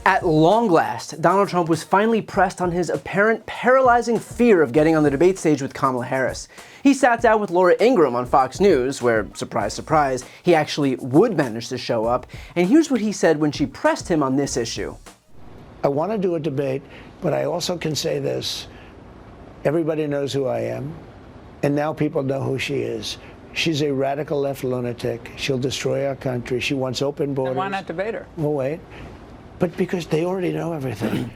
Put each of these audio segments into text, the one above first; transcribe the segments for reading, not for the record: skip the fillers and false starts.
At long last, Donald Trump was finally pressed on his apparent paralyzing fear of getting on the debate stage with Kamala Harris. He sat down with Laura Ingraham on Fox News, where, surprise, surprise, he actually would manage to show up, and here's what he said when she pressed him on this issue. I want to do a debate, but I also can say this. Everybody knows who I am, and now people know who she is. She's a radical left lunatic. She'll destroy our country. She wants open borders. Then why not debate her? Well, wait. But because they already know everything.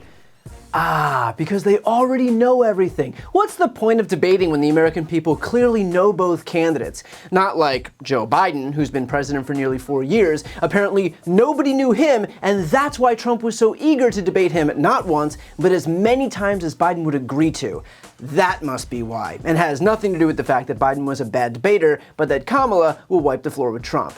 Because they already know everything. What's the point of debating when the American people clearly know both candidates? Not like Joe Biden, who's been president for nearly 4 years. Apparently, nobody knew him, and that's why Trump was so eager to debate him not once, but as many times as Biden would agree to. That must be why, and has nothing to do with the fact that Biden was a bad debater, but that Kamala will wipe the floor with Trump.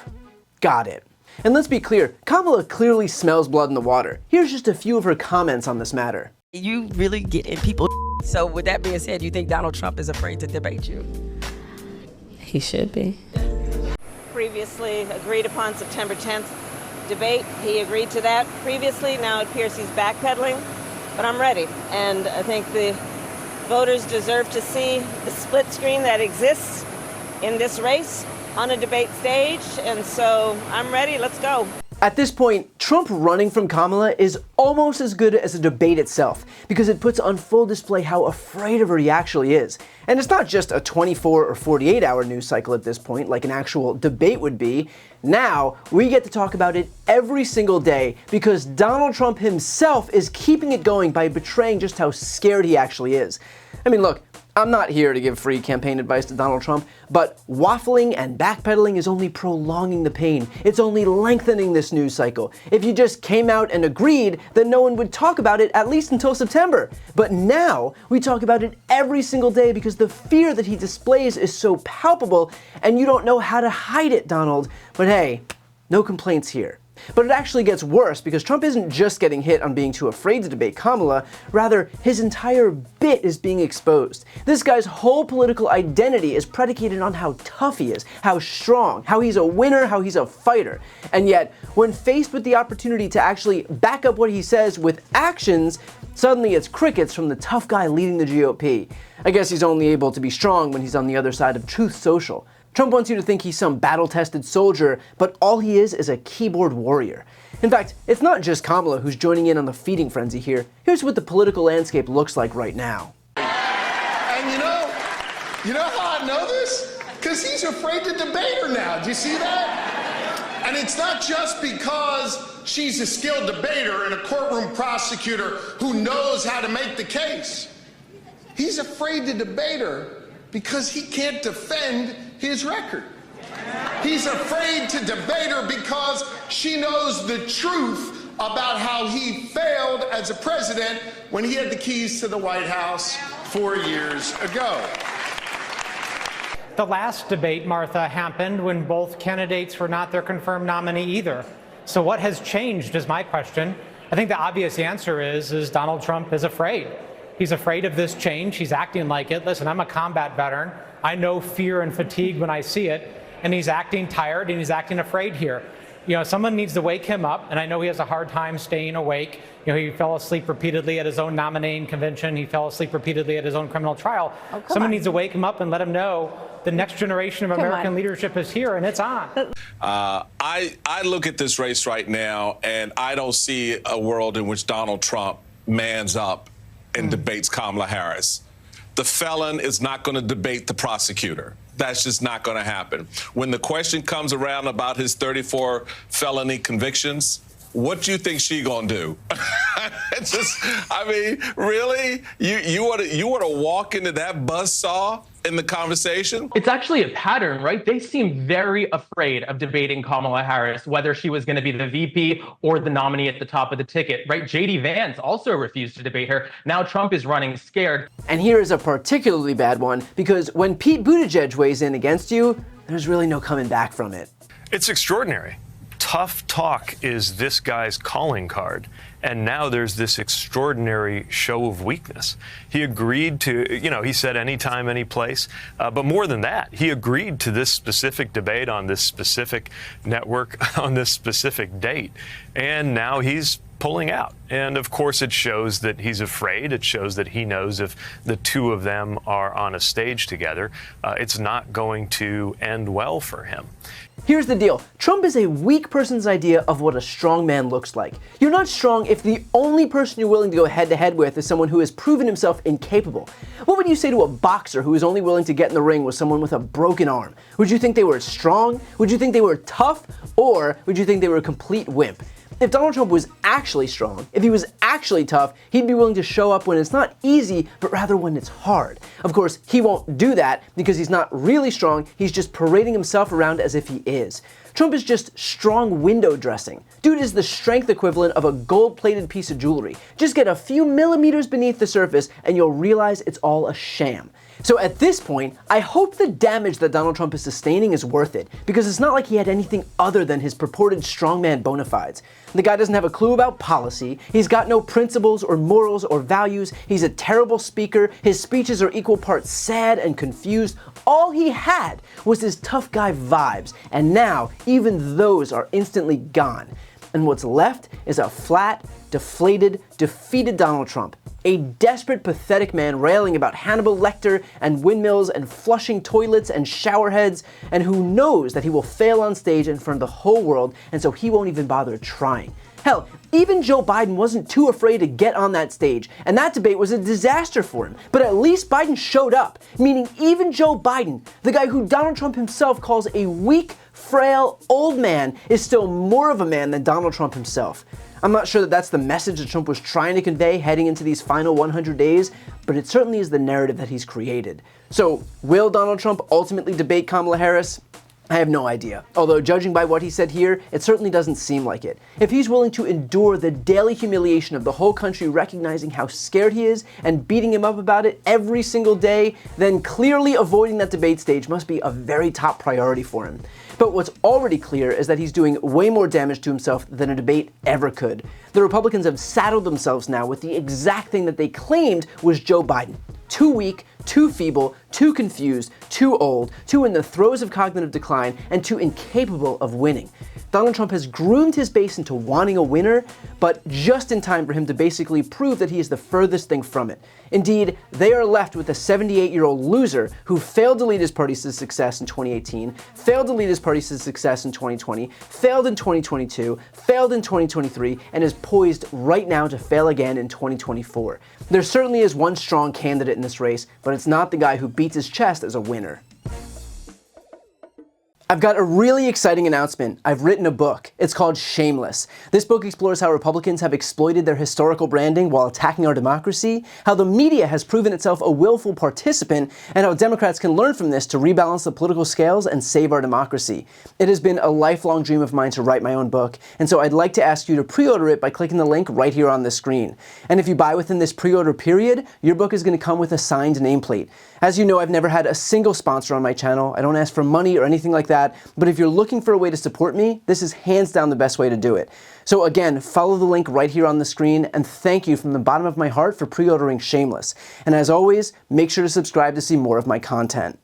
Got it. And let's be clear, Kamala clearly smells blood in the water. Here's just a few of her comments on this matter. You really get in people. So with that being said, you think Donald Trump is afraid to debate you? He should be. Previously agreed upon September 10th debate. He agreed to that previously. Now it appears he's backpedaling, but I'm ready. And I think the voters deserve to see the split screen that exists in this race on a debate stage, and so I'm ready. Let's go. At this point, Trump running from Kamala is almost as good as a debate itself, because it puts on full display how afraid of her he actually is. And it's not just a 24 or 48 hour news cycle at this point, like an actual debate would be. Now, we get to talk about it every single day, because Donald Trump himself is keeping it going by betraying just how scared he actually is. I mean, look, I'm not here to give free campaign advice to Donald Trump, but waffling and backpedaling is only prolonging the pain. It's only lengthening this news cycle. If you just came out and agreed, then no one would talk about it at least until September. But now, we talk about it every single day because the fear that he displays is so palpable, and you don't know how to hide it, Donald. But hey, no complaints here. But it actually gets worse because Trump isn't just getting hit on being too afraid to debate Kamala, rather his entire bit is being exposed. This guy's whole political identity is predicated on how tough he is, how strong, how he's a winner, how he's a fighter. And yet, when faced with the opportunity to actually back up what he says with actions, suddenly it's crickets from the tough guy leading the GOP. I guess he's only able to be strong when he's on the other side of Truth Social. Trump wants you to think he's some battle-tested soldier, but all he is a keyboard warrior. In fact, it's not just Kamala who's joining in on the feeding frenzy here. Here's what the political landscape looks like right now. And you know how I know this? Because he's afraid to debate her now. Do you see that? And it's not just because she's a skilled debater and a courtroom prosecutor who knows how to make the case. He's afraid to debate her because he can't defend his record. He's afraid to debate her because she knows the truth about how he failed as a president when he had the keys to the White House 4 years ago. The last debate, Martha, happened when both candidates were not their confirmed nominee either. So what has changed is my question. I think the obvious answer is Donald Trump is afraid. He's afraid of this change. He's acting like it. Listen, I'm a combat veteran. I know fear and fatigue when I see it. And he's acting tired and he's acting afraid here. You know, someone needs to wake him up. And I know he has a hard time staying awake. You know, he fell asleep repeatedly at his own nominating convention. He fell asleep repeatedly at his own criminal trial. Someone needs to wake him up and let him know the next generation of American leadership is here and it's on. I look at this race right now and I don't see a world in which Donald Trump mans up and debates Kamala Harris. The felon is not going to debate the prosecutor. That's just not going to happen. When the question comes around about his 34 felony convictions, what do you think she gonna do? It's just, I mean, really? You want to walk into that buzzsaw in the conversation? It's actually a pattern, right? They seem very afraid of debating Kamala Harris, whether she was going to be the VP or the nominee at the top of the ticket, right? J.D. Vance also refused to debate her. Now Trump is running scared. And here is a particularly bad one, because when Pete Buttigieg weighs in against you, there's really no coming back from it. It's extraordinary. Tough talk is this guy's calling card. And now there's this extraordinary show of weakness. He agreed to, he said anytime, any place. But more than that, he agreed to this specific debate on this specific network on this specific date. And now he's pulling out. And of course, it shows that he's afraid. It shows that he knows if the two of them are on a stage together, it's not going to end well for him. Here's the deal. Trump is a weak person's idea of what a strong man looks like. You're not strong if the only person you're willing to go head-to-head with is someone who has proven himself incapable. What would you say to a boxer who is only willing to get in the ring with someone with a broken arm? Would you think they were strong? Would you think they were tough? Or would you think they were a complete wimp? If Donald Trump was actually strong, if he was actually tough, he'd be willing to show up when it's not easy, but rather when it's hard. Of course, he won't do that because he's not really strong, he's just parading himself around as if he is. Trump is just strong window dressing. Dude is the strength equivalent of a gold-plated piece of jewelry. Just get a few millimeters beneath the surface and you'll realize it's all a sham. So at this point, I hope the damage that Donald Trump is sustaining is worth it, because it's not like he had anything other than his purported strongman bona fides. The guy doesn't have a clue about policy, he's got no principles or morals or values, he's a terrible speaker, his speeches are equal parts sad and confused. All he had was his tough guy vibes, and now even those are instantly gone. And what's left is a flat, deflated, defeated Donald Trump. A desperate, pathetic man railing about Hannibal Lecter and windmills and flushing toilets and shower heads, and who knows that he will fail on stage in front of the whole world, and so he won't even bother trying. Hell, even Joe Biden wasn't too afraid to get on that stage, and that debate was a disaster for him. But at least Biden showed up, meaning even Joe Biden, the guy who Donald Trump himself calls a weak, frail, old man, is still more of a man than Donald Trump himself. I'm not sure that that's the message that Trump was trying to convey heading into these final 100 days, but it certainly is the narrative that he's created. So, will Donald Trump ultimately debate Kamala Harris? I have no idea. Although, judging by what he said here, it certainly doesn't seem like it. If he's willing to endure the daily humiliation of the whole country recognizing how scared he is and beating him up about it every single day, then clearly avoiding that debate stage must be a very top priority for him. But what's already clear is that he's doing way more damage to himself than a debate ever could. The Republicans have saddled themselves now with the exact thing that they claimed was Joe Biden. Too weak, too feeble, too confused, too old, too in the throes of cognitive decline, and too incapable of winning. Donald Trump has groomed his base into wanting a winner, but just in time for him to basically prove that he is the furthest thing from it. Indeed, they are left with a 78-year-old loser who failed to lead his party to success in 2018, failed to lead his party to success in 2020, failed in 2022, failed in 2023, and is poised right now to fail again in 2024. There certainly is one strong candidate in this race, but it's not the guy who beats his chest as a winner. I've got a really exciting announcement. I've written a book. It's called Shameless. This book explores how Republicans have exploited their historical branding while attacking our democracy, how the media has proven itself a willful participant, and how Democrats can learn from this to rebalance the political scales and save our democracy. It has been a lifelong dream of mine to write my own book, and so I'd like to ask you to pre-order it by clicking the link right here on the screen. And if you buy within this pre-order period, your book is going to come with a signed nameplate. As you know, I've never had a single sponsor on my channel. I don't ask for money or anything like that, but if you're looking for a way to support me, this is hands down the best way to do it. So again, follow the link right here on the screen, and thank you from the bottom of my heart for pre-ordering Shameless. And as always, make sure to subscribe to see more of my content.